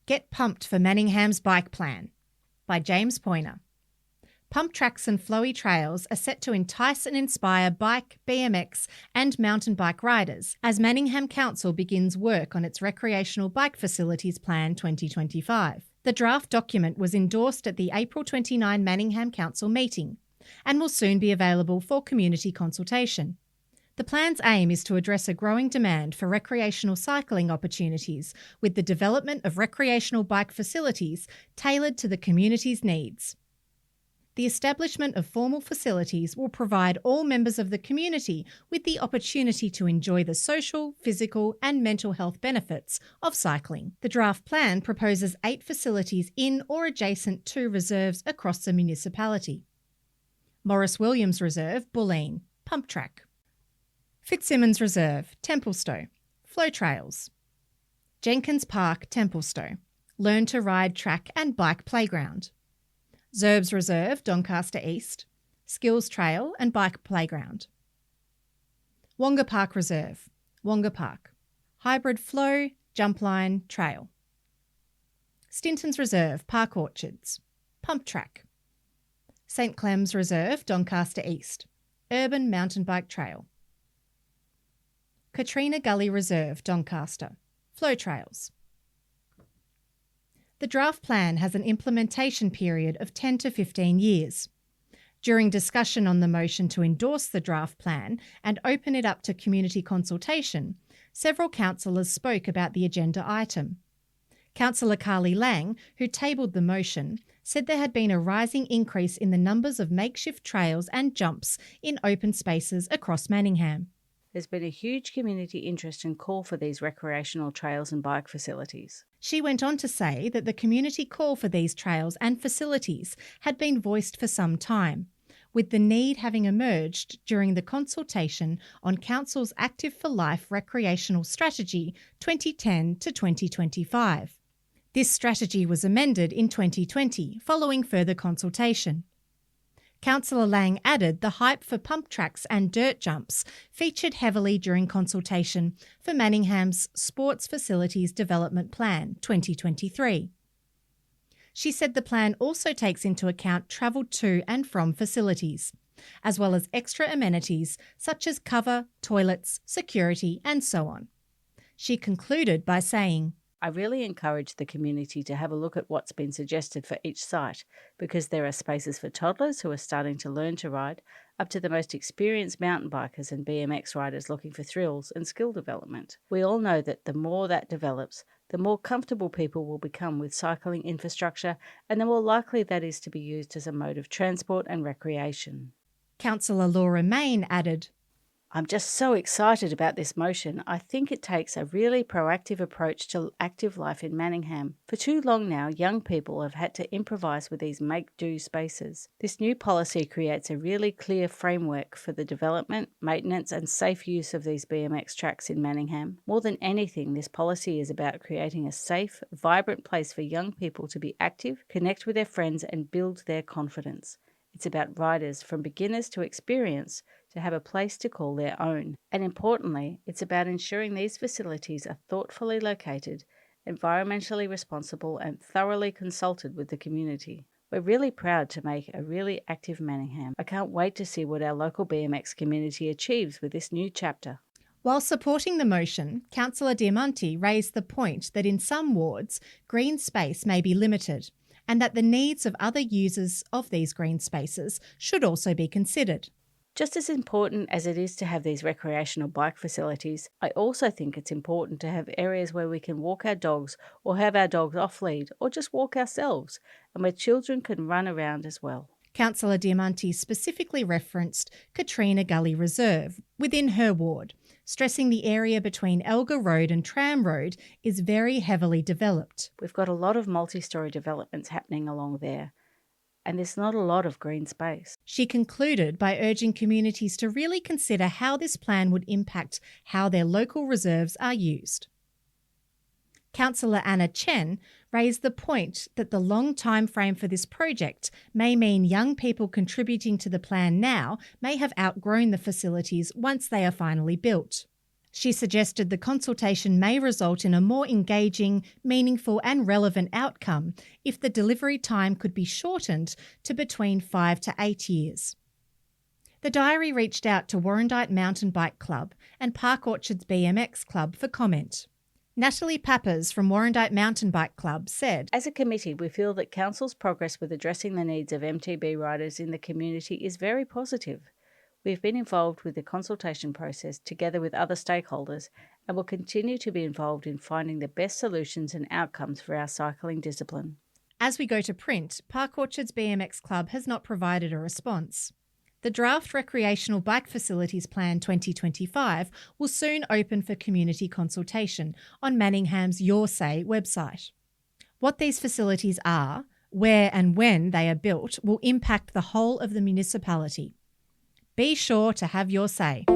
Get pumped for Manningham's bike plan by James Poyner. Pump tracks and flowy trails are set to entice and inspire bike, BMX and mountain bike riders as Manningham Council begins work on its recreational bike facilities plan 2025. The draft document was endorsed at the April 29 Manningham Council meeting and will soon be available for community consultation. The plan's aim is to address a growing demand for recreational cycling opportunities with the development of recreational bike facilities tailored to the community's needs. The establishment of formal facilities will provide all members of the community with the opportunity to enjoy the social, physical and mental health benefits of cycling. The draft plan proposes 8 facilities in or adjacent to reserves across the municipality. Morris Williams Reserve, Bulleen, Pump Track. Fitzsimmons Reserve, Templestowe, Flow Trails. Jenkins Park, Templestowe, Learn to Ride Track and Bike Playground. Zerbs Reserve, Doncaster East, Skills Trail and Bike Playground. Wonga Park Reserve, Wonga Park, Hybrid Flow, Jump Line, Trail. Stintons Reserve, Park Orchards, Pump Track. St Clem's Reserve, Doncaster East, Urban Mountain Bike Trail. Katrina Gully Reserve, Doncaster, Flow Trails. The draft plan has an implementation period of 10 to 15 years. During discussion on the motion to endorse the draft plan and open it up to community consultation, several councillors spoke about the agenda item. Councillor Carly Lang, who tabled the motion, said there had been a rising increase in the numbers of makeshift trails and jumps in open spaces across Manningham. There's been a huge community interest and call for these recreational trails and bike facilities. She went on to say that the community call for these trails and facilities had been voiced for some time, with the need having emerged during the consultation on Council's Active for Life Recreational Strategy 2010 to 2025. This strategy was amended in 2020 following further consultation. Councillor Lang added the hype for pump tracks and dirt jumps featured heavily during consultation for Manningham's Sports Facilities Development Plan 2023. She said the plan also takes into account travel to and from facilities, as well as extra amenities such as cover, toilets, security and so on. She concluded by saying, I really encourage the community to have a look at what's been suggested for each site, because there are spaces for toddlers who are starting to learn to ride, up to the most experienced mountain bikers and BMX riders looking for thrills and skill development. We all know that the more that develops, the more comfortable people will become with cycling infrastructure and the more likely that is to be used as a mode of transport and recreation. Councillor Laura Main added, I'm just so excited about this motion. I think it takes a really proactive approach to active life in Manningham. For too long now, young people have had to improvise with these make-do spaces. This new policy creates a really clear framework for the development, maintenance and safe use of these BMX tracks in Manningham. More than anything, this policy is about creating a safe, vibrant place for young people to be active, connect with their friends and build their confidence. It's about riders from beginners to experience to have a place to call their own. And importantly, it's about ensuring these facilities are thoughtfully located, environmentally responsible and thoroughly consulted with the community. We're really proud to make a really active Manningham. I can't wait to see what our local BMX community achieves with this new chapter. While supporting the motion, Councillor Diamanti raised the point that in some wards, green space may be limited, and that the needs of other users of these green spaces should also be considered. Just as important as it is to have these recreational bike facilities, I also think it's important to have areas where we can walk our dogs or have our dogs off-lead or just walk ourselves, and where children can run around as well. Councillor Diamanti specifically referenced Katrina Gully Reserve within her ward, stressing the area between Elgar Road and Tram Road is very heavily developed. We've got a lot of multi-storey developments happening along there, and there's not a lot of green space. She concluded by urging communities to really consider how this plan would impact how their local reserves are used. Councillor Anna Chen raised the point that the long time frame for this project may mean young people contributing to the plan now may have outgrown the facilities once they are finally built. She suggested the consultation may result in a more engaging, meaningful and relevant outcome if the delivery time could be shortened to between 5 to 8 years. The diary reached out to Warrandyte Mountain Bike Club and Park Orchards BMX Club for comment. Natalie Pappas from Warrandyte Mountain Bike Club said, "As a committee, we feel that Council's progress with addressing the needs of MTB riders in the community is very positive. We have been involved with the consultation process together with other stakeholders and will continue to be involved in finding the best solutions and outcomes for our cycling discipline." As we go to print, Park Orchards BMX Club has not provided a response. The draft Recreational Bike Facilities Plan 2025 will soon open for community consultation on Manningham's Your Say website. What these facilities are, where and when they are built will impact the whole of the municipality. Be sure to have your say.